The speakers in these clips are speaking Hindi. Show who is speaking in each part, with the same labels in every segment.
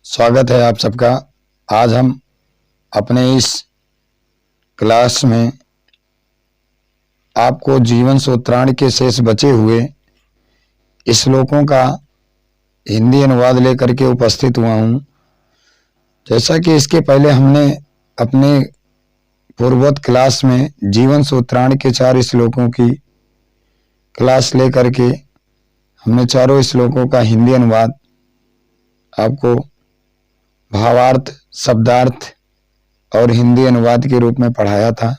Speaker 1: स्वागत है आप सबका। आज हम अपने इस क्लास में आपको जीवन सूत्राणि के शेष बचे हुए श्लोकों का हिंदी अनुवाद लेकर के उपस्थित हुआ हूँ। जैसा कि इसके पहले हमने अपने पूर्ववत क्लास में जीवन सूत्राणि के 4 श्लोकों की क्लास लेकर के हमने चारों श्लोकों का हिंदी अनुवाद आपको भावार्थ, शब्दार्थ और हिंदी अनुवाद के रूप में पढ़ाया था।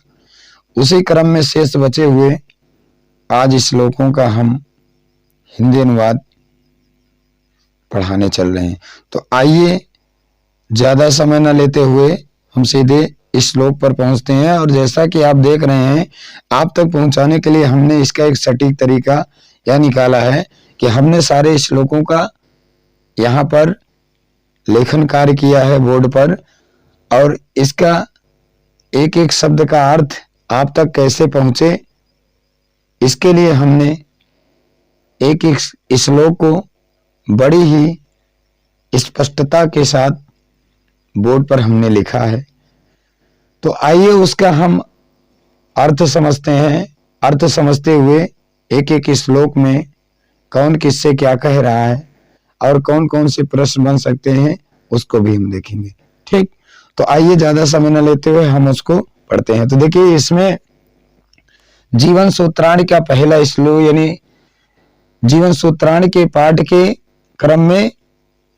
Speaker 1: उसी क्रम में शेष बचे हुए आज श्लोकों का हम हिंदी अनुवाद पढ़ाने चल रहे हैं। तो आइए ज्यादा समय न लेते हुए हम सीधे इस श्लोक पर पहुंचते हैं। और जैसा कि आप देख रहे हैं, आप तक पहुंचाने के लिए हमने इसका एक सटीक तरीका यह निकाला है कि हमने सारे श्लोकों का यहाँ पर लेखन कार्य किया है बोर्ड पर, और इसका एक एक शब्द का अर्थ आप तक कैसे पहुंचे, इसके लिए हमने एक एक श्लोक को बड़ी ही स्पष्टता के साथ बोर्ड पर हमने लिखा है। तो आइए उसका हम अर्थ समझते हैं। अर्थ समझते हुए एक एक श्लोक में कौन किससे क्या कह रहा है और कौन कौन से प्रश्न बन सकते हैं उसको भी हम देखेंगे। ठीक, तो आइए ज्यादा समय न लेते हुए हम उसको पढ़ते हैं। तो देखिए, इसमें जीवन सूत्राणि का पहला श्लोक यानी जीवन सूत्राणि के पाठ के क्रम में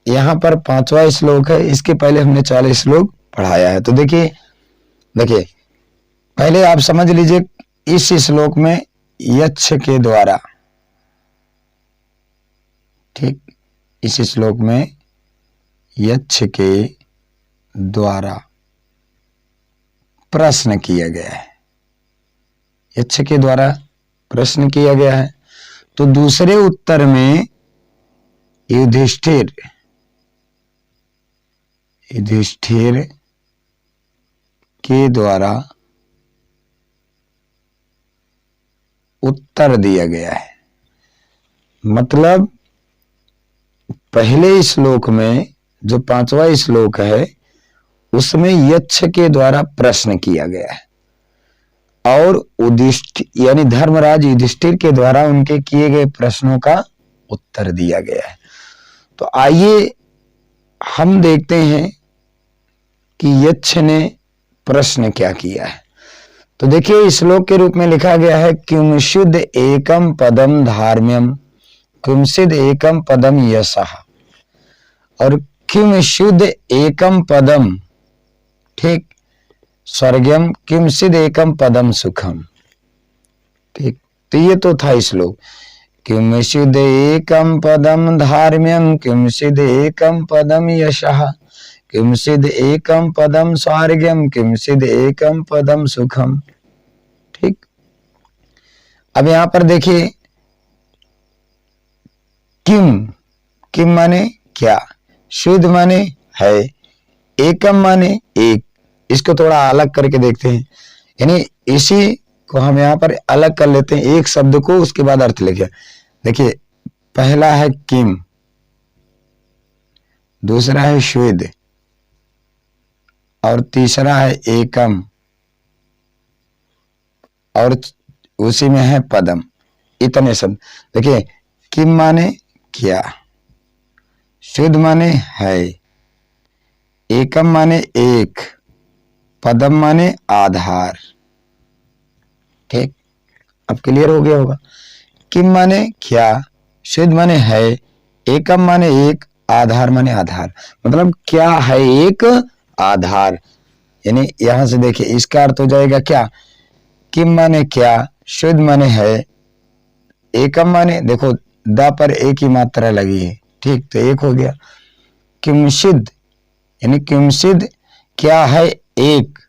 Speaker 1: यहाँ पर 5वां श्लोक है। इसके पहले हमने 4 श्लोक पढ़ाया है। तो देखिए पहले आप समझ लीजिए इस श्लोक में यक्ष के द्वारा, ठीक, इस श्लोक में यक्ष के द्वारा प्रश्न किया गया है। यक्ष के द्वारा प्रश्न किया गया है। तो दूसरे उत्तर में युधिष्ठिर के द्वारा उत्तर दिया गया है। मतलब पहले श्लोक में जो 5वां श्लोक है उसमें यक्ष के द्वारा प्रश्न किया गया है और युधिष्ठिर यानी धर्मराज युधिष्ठिर के द्वारा उनके किए गए प्रश्नों का उत्तर दिया गया है। तो आइए हम देखते हैं कि यक्ष ने प्रश्न क्या किया है। तो देखिए, श्लोक के रूप में लिखा गया है, किंचिद एकम पदम धार्म्यम किंचिद एकम पदम यशः, और किंचिद एकम पदम, ठीक, स्वर्गम किंचिद एकम पदम सुखम। ठीक, तो ये तो था श्लोक। किंचिद एकम पदम धार्म्यम किंचिद एकम पदम यशः किंचिद एकम पदम स्वर्गम किंचिद एकम पदम सुखम। ठीक, अब यहां पर देखिए, किम माने क्या, शुद्ध माने है, एकम माने एक। इसको थोड़ा अलग करके देखते हैं, यानी इसी को हम यहाँ पर अलग कर लेते हैं, एक शब्द को उसके बाद अर्थ लिखे। देखिए, पहला है किम, दूसरा है शुद्ध और तीसरा है एकम और उसी में है पदम। इतने शब्द। देखिए, किम माने क्या, शुद्ध माने है, एकम माने एक, पदम माने आधार। ठीक, अब क्लियर हो गया होगा। किम माने क्या, शुद्ध माने है, एकम माने एक, आधार माने आधार। मतलब क्या है, एक आधार। यानी यहां से देखिए इसका अर्थ हो जाएगा क्या, किम माने क्या, शुद्ध माने है, एकम माने, देखो दा पर एक ही मात्रा लगी है, ठीक, तो एक हो गया। किंचिद यानी किंचिद क्या है, एक,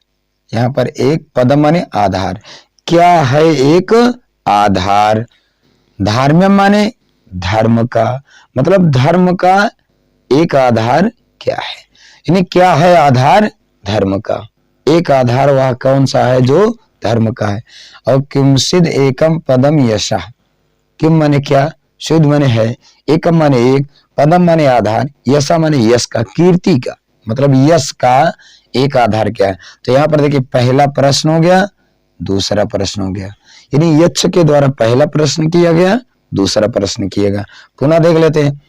Speaker 1: यहां पर एक, पदम माने आधार, क्या है एक आधार, धार्म्यम माने धर्म का, मतलब धर्म का एक आधार क्या है, यानी क्या है आधार धर्म का। एक आधार वह कौन सा है जो धर्म का है। और किंचिद एकम पदम यशः, किम माने क्या, शुद्ध माने है, एकम माने एक, पदम माने आधार, यशा माने यश का, कीर्ति का, मतलब यश का एक आधार क्या है। तो यहाँ पर देखिए पहला प्रश्न हो गया, दूसरा प्रश्न हो गया, यानी यक्ष के द्वारा पहला प्रश्न किया गया, दूसरा प्रश्न किएगा। पुनः देख लेते हैं,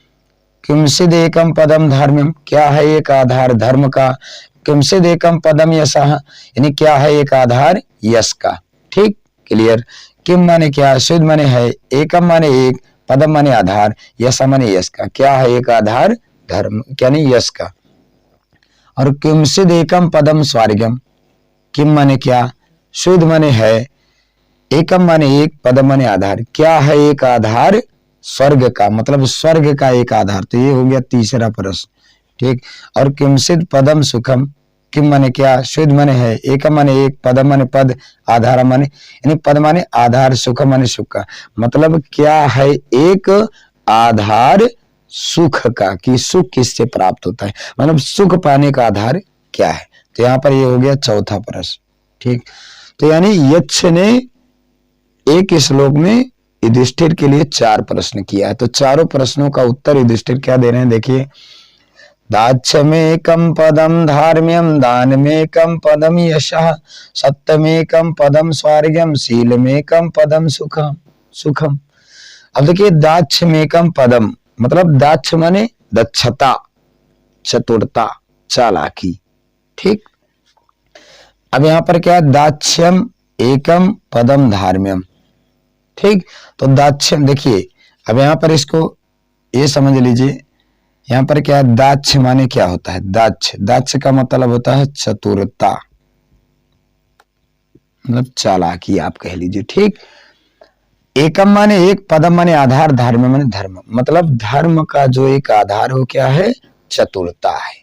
Speaker 1: किंचिद एकम पदम धर्म्यम, क्या है एक आधार धर्म का, किंचिद एकम पदम यशः, यानी क्या है एक आधार यश का। ठीक, क्लियर। किम माने क्या, शुद्ध माने है, एकम माने एक, पदम माने आधार, यश माने यश का, क्या है एक आधार धर्म यानी यश का। और किंचिद एकम पदम स्वर्गम, किम माने क्या, शुद्ध माने है, एकम माने एक, पदम माने आधार, क्या है एक आधार स्वर्ग का, मतलब स्वर्ग का एक आधार। तो ये हो गया तीसरा प्रश्न। ठीक, और किंचिद पदम सुखम, किम माने क्या, शुद्ध माने है, एकम माने एक, पदम माने पद, आधार माने, यानी पद माने आधार, सुखम माने सुख का, मतलब क्या है एक आधार सुख का, कि सुख किससे प्राप्त होता है, मतलब सुख पाने का आधार क्या है। तो यहाँ पर ये हो गया चौथा प्रश्न। ठीक, तो यानी यक्ष ने एक श्लोक में युधिष्ठिर के लिए 4 प्रश्न किया है। तो चारों प्रश्नों का उत्तर युधिष्ठिर क्या दे रहे हैं, देखिए, दाक्षमेकं पदम धार्म्यम, दानमेकं पदम यशः, सत्यमेकं पदम स्वर्गम, शीलमेकं पदम सुखम। अब देखिए दाक्षमेकं पदम, मतलब दाक्ष माने दक्षता, चतुरता, चालाकी। ठीक, अब यहाँ पर क्या है, दाक्ष्यम एकम पदम धार्म्यम। ठीक, तो दाक्ष्यम देखिए, अब यहाँ पर इसको ये समझ लीजिए, यहाँ पर क्या है, दाक्ष माने क्या होता है, दाक्ष, दाक्ष का मतलब होता है चतुरता, मतलब चालाकी आप कह लीजिए। ठीक, एकम माने एक, पदम माने आधार, धर्म माने धर्म, मतलब धर्म का जो एक आधार हो क्या है, चतुरता है।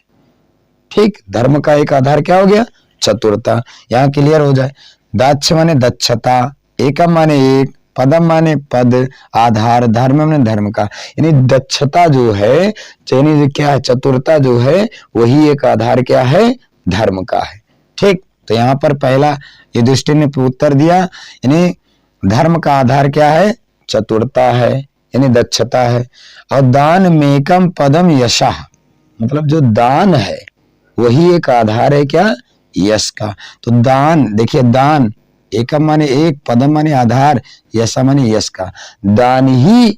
Speaker 1: ठीक, धर्म का एक आधार क्या हो गया, चतुरता। यहाँ क्लियर हो जाए, दाक्ष माने दक्षता, एकम माने एक, पदम माने पद, आधार, धर्म माने धर्म का, यानी दक्षता जो है, यानी क्या है, चतुरता जो है, वही एक आधार क्या है, धर्म का है। ठीक, तो यहाँ पर पहला युधिष्ठिर ने उत्तर दिया, यानी धर्म का आधार क्या है, चतुरता है, यानी दक्षता है। और दान मेकम पदम यशः, मतलब जो दान है वही एक आधार है क्या, यश का। तो दान देखिए, दान एकम माने एक, पदम माने आधार, यश माने यश का, दान ही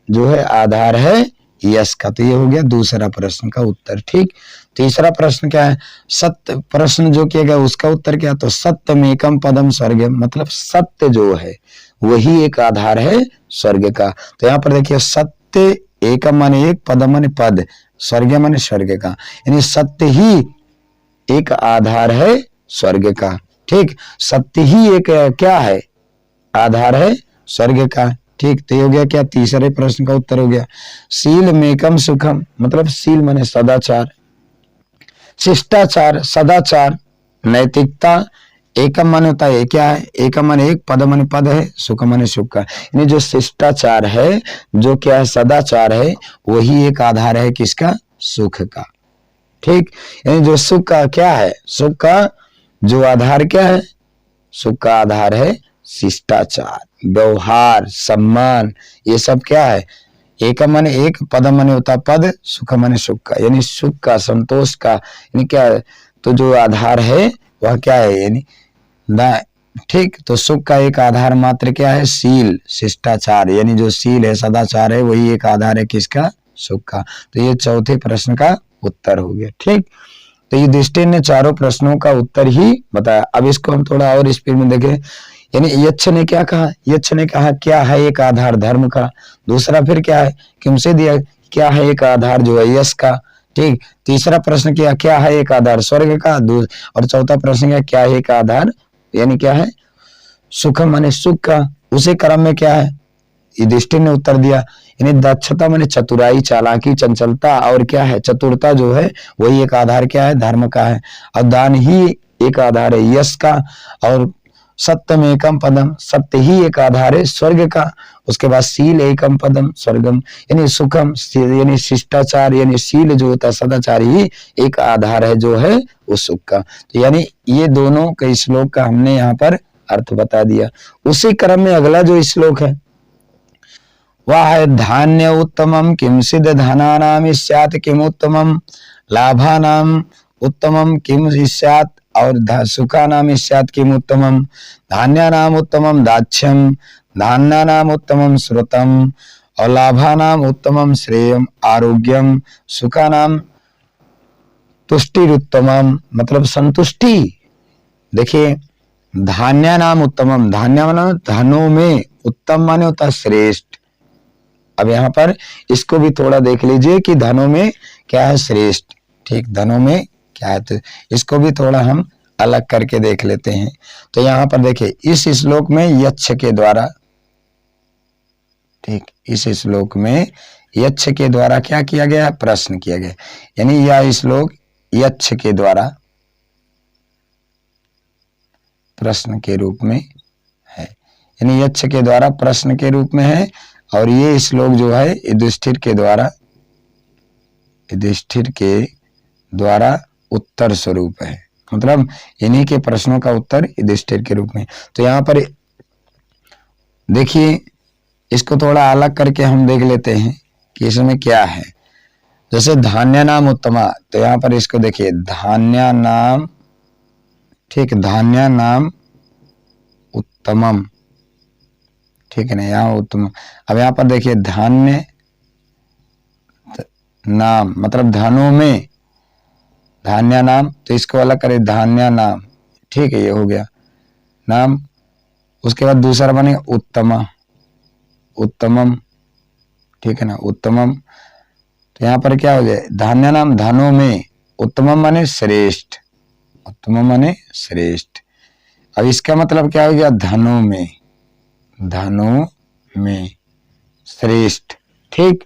Speaker 1: जो है आधार है यश का। तो ये हो गया दूसरा प्रश्न का उत्तर। ठीक, तीसरा प्रश्न क्या है, सत्य प्रश्न जो किया गया उसका उत्तर क्या, तो सत्यमेकम पदम स्वर्गम, मतलब सत्य जो है वही एक आधार है स्वर्ग का। तो यहाँ पर देखिए, सत्य एकम माने एक, पदम माने पद, स्वर्ग माने स्वर्ग का, यानी सत्य ही एक आधार है स्वर्ग का। ठीक, सत्य ही एक क्या है, आधार है स्वर्ग का। ठीक, तो ये हो गया क्या, तीसरे प्रश्न का उत्तर हो गया। शील मेकम सुखम, मतलब शील माने सदाचार, शिष्टाचार, सदाचार, नैतिकता, एकम माने होता है क्या है, एकम माने एक, पद माने पद है, सुख माने सुख का, यानी जो शिष्टाचार है, जो क्या है सदाचार है, वही एक आधार है किसका, सुख का। ठीक, यानी जो सुख का क्या है, सुख का जो आधार क्या है, सुख का आधार है शिष्टाचार, व्यवहार, सम्मान, ये सब क्या है, एकम माने एक, पदम माने होता पद, सुख माने सुख का, यानी सुख का, संतोष का, यानी क्या है, तो जो आधार है वह क्या है, यानी ठीक, तो सुख का एक आधार मात्र क्या है, शील, शिष्टाचार, यानी जो शील है, सदाचार है, वही एक आधार है किसका, सुख का। तो ये चौथे प्रश्न का उत्तर हो गया। ठीक, तो युधिष्ठिर ने चारों प्रश्नों का उत्तर ही बताया। अब इसको हम थोड़ा और स्पीड में देखें, यानी यक्ष ने क्या कहा, यक्ष ने कहा क्या है एक आधार धर्म का, दूसरा फिर क्या है, किमसे दिया, क्या है एक आधार जो है यश का। ठीक, तीसरा प्रश्न किया क्या है एक आधार स्वर्ग का, और चौथा प्रश्न किया क्या है एक आधार, यानी क्या है सुख माने सुख का। उसी क्रम में क्या है, युधिष्ठिर ने उत्तर दिया, यानी दक्षता माने चतुराई, चालाकी, चंचलता, और क्या है चतुरता जो है वही एक आधार क्या है, धर्म का है। और दान ही एक आधार है यश का, और सत्यम एकम पदम, सत्य ही एक आधार है स्वर्ग का। उसके बाद शील एकम पदम स्वर्गम, यानी सुखम, यानी शिष्टाचार, यानी शील जो होता है सदाचार ही एक आधार है जो है वो सुख का। तो यानी ये दोनों के श्लोक का हमने यहाँ पर अर्थ बता दिया। उसी क्रम में अगला जो श्लोक है वह है धान्य उत्तमम किंचिद धनानाम स्यात् किम उत्तमम लाभानाम उत्तमम किम स्यात् और सुखानाम स्यात् किम उत्तमम धान्यानाम उत्तमम दाक्ष्यम धान्यानाम उत्तमम श्रुतम और लाभानाम उत्तमम श्रेयम आरोग्यम सुखानाम तुष्टिरुत्तमम मतलब संतुष्टि। देखिए धान्य नाम उत्तमम, धान्य माने धनों में, उत्तम माने होता है श्रेष्ठ। अब यहाँ पर इसको भी थोड़ा देख लीजिए कि धनों में क्या है श्रेष्ठ, ठीक, धनों में क्या है, तो इसको भी थोड़ा हम अलग करके देख लेते हैं। तो यहाँ पर देखिए इस श्लोक में यक्ष के द्वारा, ठीक, इस श्लोक में यक्ष के द्वारा क्या किया गया, प्रश्न किया गया, यानी यह श्लोक यक्ष के द्वारा प्रश्न के रूप में है, यानी यक्ष के द्वारा प्रश्न के रूप में है। और ये श्लोक जो है युधिष्ठिर के द्वारा उत्तर स्वरूप है, मतलब इन्हीं के प्रश्नों का उत्तर युधिष्ठिर के रूप में। तो यहाँ पर देखिए इसको थोड़ा अलग करके हम देख लेते हैं कि इसमें क्या है। जैसे धान्य नाम उत्तमा, तो यहाँ पर इसको देखिए धान्य नाम, ठीक, धान्य नाम उत्तमम, ठीक है ना, यहाँ उत्तम। अब यहाँ पर देखिए धान्य नाम मतलब धनों में, धान्य नाम, तो इसको अलग करें धान्य नाम, ठीक है, ये हो गया नाम। उसके बाद दूसरा बनेगा उत्तमा, उत्तमम, ठीक है ना, उत्तमम। तो यहाँ पर क्या हो जाए धान्य नाम धनों में, उत्तमम माने श्रेष्ठ, उत्तमम माने श्रेष्ठ। अब इसका मतलब क्या हो गया धनों में, धनों में श्रेष्ठ, ठीक।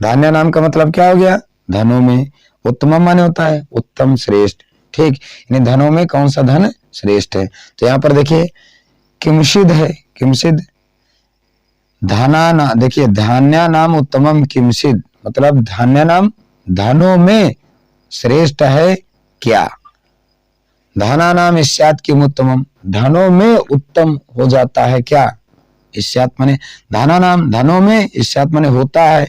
Speaker 1: धान्य नाम का मतलब क्या हो गया धनों में, उत्तमम माने होता है उत्तम श्रेष्ठ, ठीक, यानी धनों में कौन सा धन श्रेष्ठ है। तो यहाँ पर देखिए किमसिद है, किमसिद धाना ना, देखिए धान्य नाम उत्तमम किमसिद मतलब धान्य नाम धनों में श्रेष्ठ है क्या, धना नाम स्यात् किम उत्तमम धनों में उत्तम हो जाता है क्या, स्यात् माने धना नाम धनों में, स्यात् माने होता है,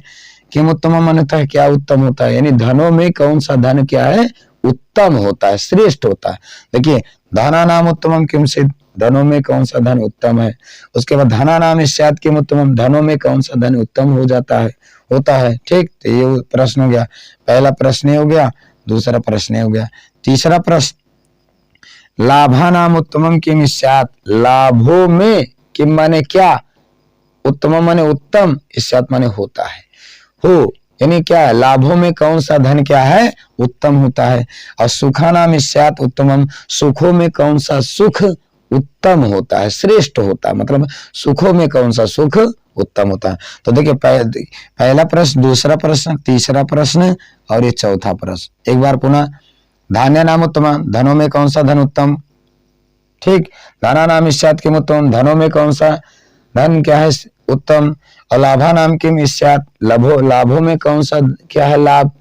Speaker 1: किम उत्तमम माने होता है क्या उत्तम होता है, यानी धनों में कौन सा धन क्या है उत्तम होता है, श्रेष्ठ होता है। देखिए धना नाम उत्तमम किमसिद धनों में कौन सा धन उत्तम है। उसके बाद धना नाम स्यात् किम उत्तमम धनों में कौन सा धन उत्तम हो जाता है, होता है, ठीक। तो ये प्रश्न हो गया, पहला प्रश्न हो गया, दूसरा प्रश्न हो गया। तीसरा प्रश्न लाभा नाम उत्तमम किम स्यात् लाभों में किम माने क्या, उत्तमम माने उत्तम, स्यात् माने होता है, हो यानी क्या है लाभों में कौन सा धन क्या है उत्तम होता है। और सुखा नाम स्यात् उत्तमम सुखों में कौन सा सुख उत्तम होता है, श्रेष्ठ होता है, मतलब सुखों में कौन सा सुख उत्तम होता है। तो देखिए पहला प्रश्न, दूसरा प्रश्न, तीसरा प्रश्न और ये चौथा प्रश्न। एक बार पुनः धान्य नाम उत्तम धनों में कौन सा धन उत्तम, ठीक, धना नाम स्यात् किम उत्तम धनों में कौन सा धन क्या है उत्तम। और लाभा नाम किम स्यात् लाभों में कौन सा क्या है लाभ,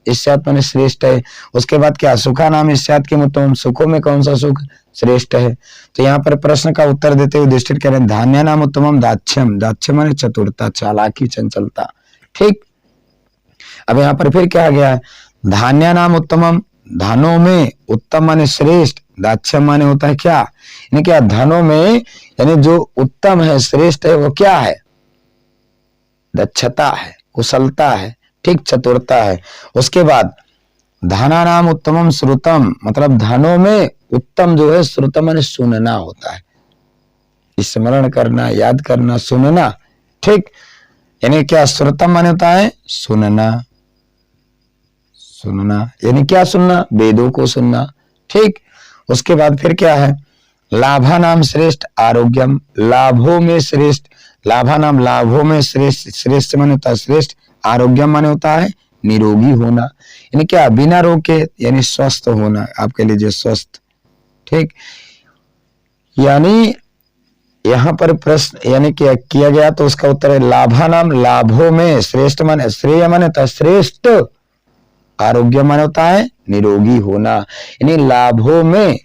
Speaker 1: स्यात् माने श्रेष्ठ है। उसके बाद क्या सुखा नाम स्यात् किम उत्तम सुखों में कौन सा सुख श्रेष्ठ है। तो यहाँ पर प्रश्न का उत्तर देते हुए युधिष्ठिर कह रहे हैं धान्य नाम उत्तमम दाक्ष्यम, दाक्ष्यम माने चतुरता, चालाकी, चंचलता, ठीक। अब यहाँ पर फिर क्या गया धान्य नाम उत्तमम धनों में, उत्तम माने श्रेष्ठ, दाक्ष्यम माने होता है क्या, यानी क्या धनों में, यानी जो उत्तम है श्रेष्ठ है वो क्या है दक्षता है, कुशलता है, ठीक, चतुरता है। उसके बाद धना नाम उत्तमम श्रुतम मतलब धनों में उत्तम जो है श्रुतम माने सुनना होता है, स्मरण करना, याद करना, सुनना, ठीक, यानी क्या श्रुतम माने होता है सुनना, सुनना यानी क्या सुनना वेदों को सुनना, ठीक। उसके बाद फिर क्या है लाभा नाम श्रेष्ठ आरोग्यम लाभों में श्रेष्ठ, लाभा नाम लाभों में श्रेष्ठ, श्रेष्ठ माने होता है श्रेष्ठ, आरोग्यम माने होता है निरोगी होना, यानी क्या बिना रोग के यानी स्वस्थ होना, आपके लिए जो स्वस्थ, ठीक। यानी यहाँ पर प्रश्न यानी क्या किया गया तो उसका उत्तर है लाभा नाम लाभों में श्रेष्ठ माने श्रेय माने होता है श्रेष्ठ, आरोग्य माने होता है निरोगी होना, यानी लाभों में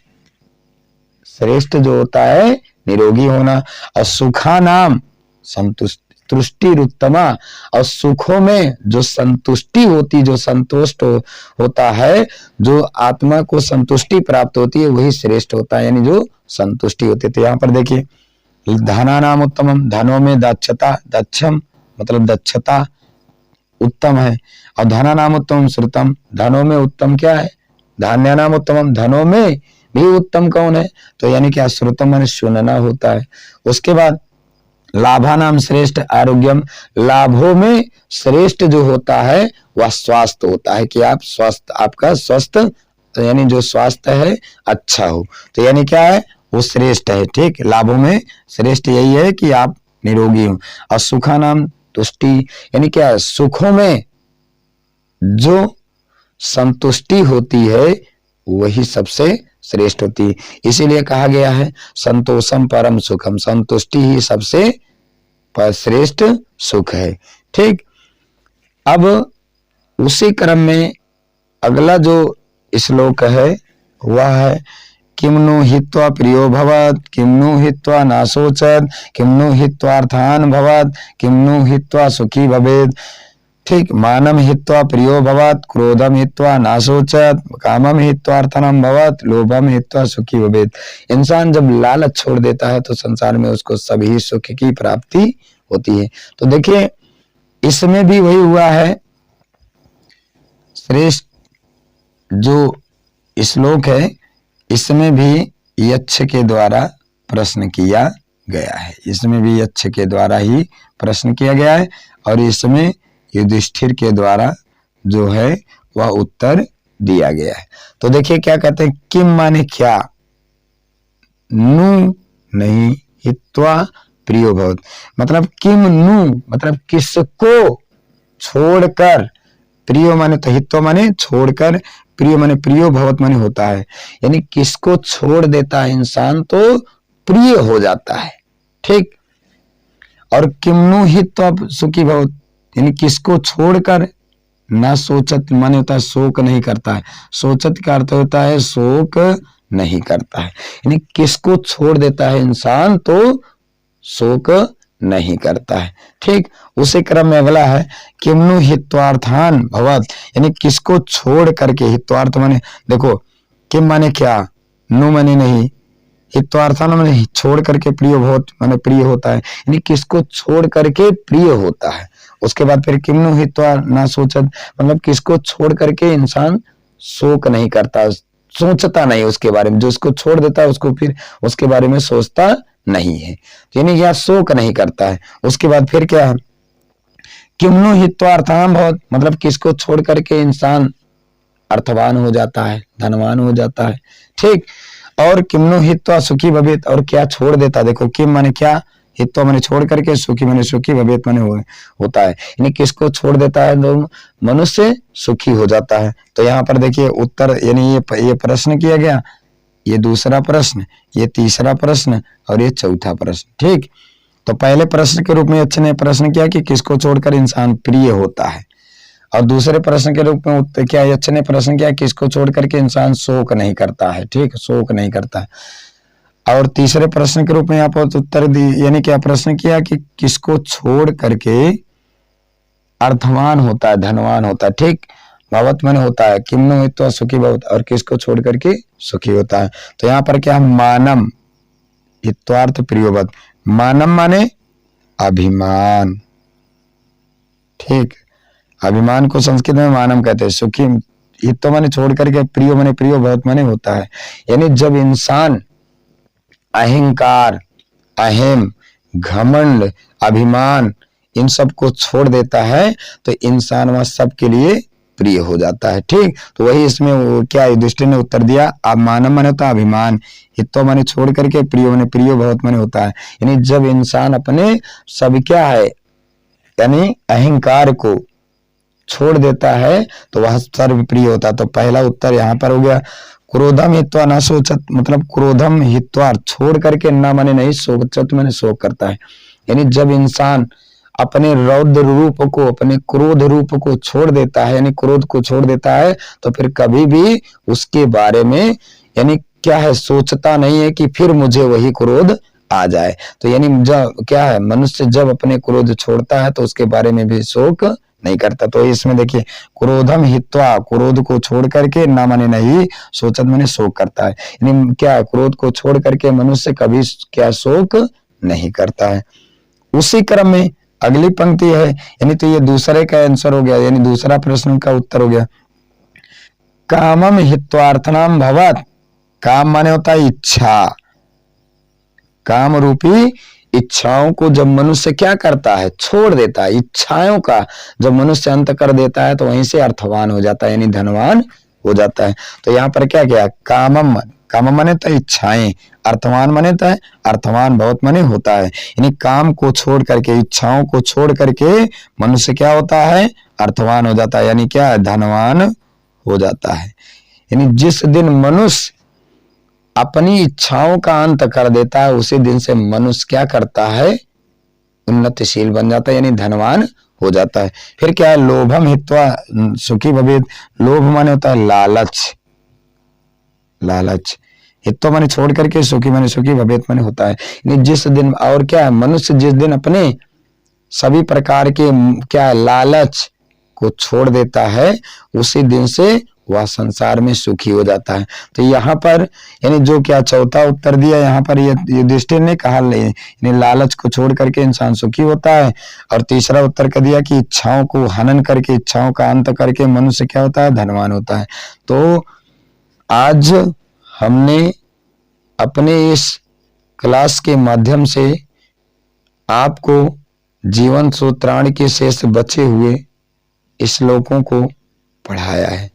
Speaker 1: श्रेष्ठ जो होता है निरोगी होना। और सुखा नाम संतुष्ट तुष्टिरुत्तमा, और सुखों में जो संतुष्टि होती, जो संतुष्ट होता है, जो आत्मा को संतुष्टि प्राप्त होती है वही श्रेष्ठ होता है, यानी जो संतुष्टि होती है। तो यहाँ पर देखिए धनानाम उत्तमम, धनों में दक्षता, दक्षम मतलब दक्षता उत्तम है, और धनानाम उत्तम श्रुतम, धनों में उत्तम क्या है, धान्यानाम उत्तमम, धनों में भी उत्तम कौन है, तो यानी क्या श्रुतम माने सुनना होता है। उसके बाद लाभानाम श्रेष्ठ आरोग्यम, लाभों में श्रेष्ठ जो होता है वह स्वास्थ्य होता है, कि आप स्वस्थ, आपका स्वस्थ यानी जो स्वास्थ्य है अच्छा हो, तो यानी क्या है वो श्रेष्ठ है। ठीक, लाभों में श्रेष्ठ यही है कि आप निरोगी हो। और सुखानाम तुष्टि, यानी क्या है सुखों में जो संतुष्टि होती है वही सबसे श्रेष्ठ होती है। इसीलिए कहा गया है संतोषम परम सुखम, संतुष्टि ही सबसे श्रेष्ठ सुख है। ठीक, अब उसी क्रम में अगला जो श्लोक है वह है किम्नु हित्वा प्रियो भवत्, किम्नु हित्वा नाशोचत, किम्नु हित्वार्थान भवत्, किम्नु हित्वा सुखी भवेत्। ठीक, मानम हित्वा प्रियो भवत्, क्रोधम हित्वा नाशोचत, कामम हित्वा अर्थनम भवत्, लोभम हित्वा सुखी भवेत्। इंसान जब लालच छोड़ देता है तो संसार में उसको सभी सुख की प्राप्ति होती है। तो देखिए इसमें भी वही हुआ है, श्रेष्ठ जो श्लोक है इसमें भी यक्ष के द्वारा प्रश्न किया गया है, इसमें भी यक्ष के द्वारा ही प्रश्न किया गया है, और इसमें युधिष्ठिर के द्वारा जो है वह उत्तर दिया गया है। तो देखिए क्या कहते हैं, किम माने क्या, नु नहीं, हित्वा प्रियो भवत्, मतलब किम नु मतलब किसको छोड़कर, प्रियो माने तो हित्वा माने छोड़कर, प्रियो माने प्रियो भवत माने होता है, यानी किसको छोड़ देता है इंसान तो प्रिय हो जाता है। ठीक, और किम्नु हित्वा सुखी भवत, यानी किसको छोड़कर, ना सोचत माने होता है शोक नहीं करता है, सोचत का अर्थ होता है शोक नहीं करता है, यानी किसको छोड़ देता है इंसान तो शोक नहीं करता है। ठीक, उसी क्रम में अगला है किम्नु हित्वार्थान भवत्, यानी किसको छोड़ करके, हित्वार्थ माने देखो किम माने क्या, नु माने नहीं, हित्वार्थान माने छोड़ करके, प्रिय भवत माने प्रिय होता है, यानी किसको छोड़ करके प्रिय होता है। उसके बाद फिर किम्नु हित्वा ना सोचत, मतलब किसको छोड़ करके इंसान शोक नहीं करता, सोचता नहीं उसके बारे में, जो उसको छोड़ देता है उसको फिर उसके बारे में सोचता नहीं है, यानी यह शोक नहीं करता है। उसके बाद फिर क्या है, किम्नु हित्वा अर्थान भवत्, मतलब किसको छोड़ करके इंसान अर्थवान हो जाता है, धनवान हो जाता है। ठीक, और किम्नु हित्वा सुखी भवेत्, और क्या छोड़ देता, देखो किम माने क्या, हित्वा माने छोड़ करके, सुखी माने सुखी, भवेत् माने होता है, यानी किसको छोड़ देता है तो मनुष्य सुखी हो जाता है। तो यहाँ पर देखिए उत्तर, यानी ये प्रश्न किया गया, ये दूसरा प्रश्न, ये तीसरा प्रश्न और ये चौथा प्रश्न। ठीक, तो पहले प्रश्न के रूप में यक्ष ने प्रश्न किया कि किसको छोड़कर इंसान प्रिय होता है, और दूसरे प्रश्न के रूप में क्या यक्ष ने प्रश्न किया किसको छोड़ करके इंसान शोक नहीं करता है। ठीक, शोक नहीं करता है। और तीसरे प्रश्न के रूप में यहाँ पर उत्तर दी, यानी क्या प्रश्न किया कि किसको छोड़ करके अर्थवान होता है, धनवान होता है। ठीक, भवत मन होता है, किम्नु हित्वा सुखी भवत, और किसको छोड़ करके सुखी होता है। तो यहाँ पर क्या, मानम हित्वार्थ प्रियोवत, मानम माने अभिमान। ठीक, अभिमान को संस्कृत में मानम कहते हैं। सुखी हित्वा माने छोड़ करके, प्रियो माने प्रियो, भवत माने होता है, यानी जब इंसान अहंकार, अहम, घमंड, अभिमान इन सब को छोड़ देता है तो इंसान वह सबके लिए प्रिय हो जाता है। ठीक, तो वही इसमें वो क्या युधिष्ठिर ने उत्तर दिया, अब मानव माने होता है अभिमान, हित्वा माने छोड़ करके, प्रियो माने प्रियो, भवत माने होता है, यानी जब इंसान अपने सब क्या है यानी अहंकार को छोड़ देता है तो वह सर्व प्रिय होता है। तो पहला उत्तर यहाँ पर हो गया। क्रोधम हित्वा न सोचत, मतलब क्रोधम हित्वा छोड़ करके, ना माने नहीं, सोचत माने शोक करता है, यानी जब इंसान अपने रौद्र रूप को, अपने क्रोध रूप को छोड़ देता है, यानी क्रोध को छोड़ देता है, तो फिर कभी भी उसके बारे में यानी क्या है सोचता नहीं है कि फिर मुझे वही क्रोध आ जाए। तो यानी जब क्या है, मनुष्य जब अपने क्रोध छोड़ता है तो उसके बारे में भी शोक नहीं करता। तो इसमें देखिए, क्रोधम हित्वा, क्रोध को छोड़ करके, ना माने नहीं सोचत माने शोक करता है। यानी क्या, क्रोध को छोड़ करके मनुष्य कभी क्या शोक नहीं करता है। उसी क्रम में अगली पंक्ति है, यानी तो ये दूसरे का आंसर हो गया, यानी दूसरा प्रश्न का उत्तर हो गया। कामम हित्वार्थनाम भवत, काम माने होता है इच्छा, काम रूपी इच्छाओं को जब मनुष्य क्या करता है, छोड़ देता है, इच्छाओं का जब मनुष्य अंत कर देता है तो वहीं से अर्थवान हो जाता है, यानी धनवान हो जाता है। तो यहाँ पर क्या किया, कामम, काम माने तो इच्छाएं, अर्थवान माने तो अर्थवान बहुत माने होता है, यानी काम को छोड़ करके, इच्छाओं को छोड़ करके मनुष्य क्या होता है, अर्थवान हो जाता है, यानी क्या, धनवान हो जाता है। यानी जिस दिन मनुष्य अपनी इच्छाओं का अंत कर देता है उसी दिन से मनुष्य क्या करता है, उन्नतिशील बन जाता है, यानी धनवान हो जाता है। फिर क्या है, लोभम हित्वा सुखी भवेत्, लोभ माने होता है लालच, लालच, हित्वा माने छोड़ करके, सुखी माने सुखी, भवेत् माने होता है। यानी जिस दिन, और क्या है, मनुष्य जिस दिन अपने सभी प्रकार के क्या लालच को छोड़ देता है उसी दिन से वह संसार में सुखी हो जाता है। तो यहाँ पर यानी जो क्या चौथा उत्तर दिया, यहाँ पर ये युधिष्ठिर ने कहा यानी लालच को छोड़ करके इंसान सुखी होता है, और तीसरा उत्तर का दिया कि इच्छाओं को हनन करके, इच्छाओं का अंत करके मनुष्य क्या होता है, धनवान होता है। तो आज हमने अपने इस क्लास के माध्यम से आपको जीवन सूत्राणि के शेष बचे हुए श्लोकों को पढ़ाया है।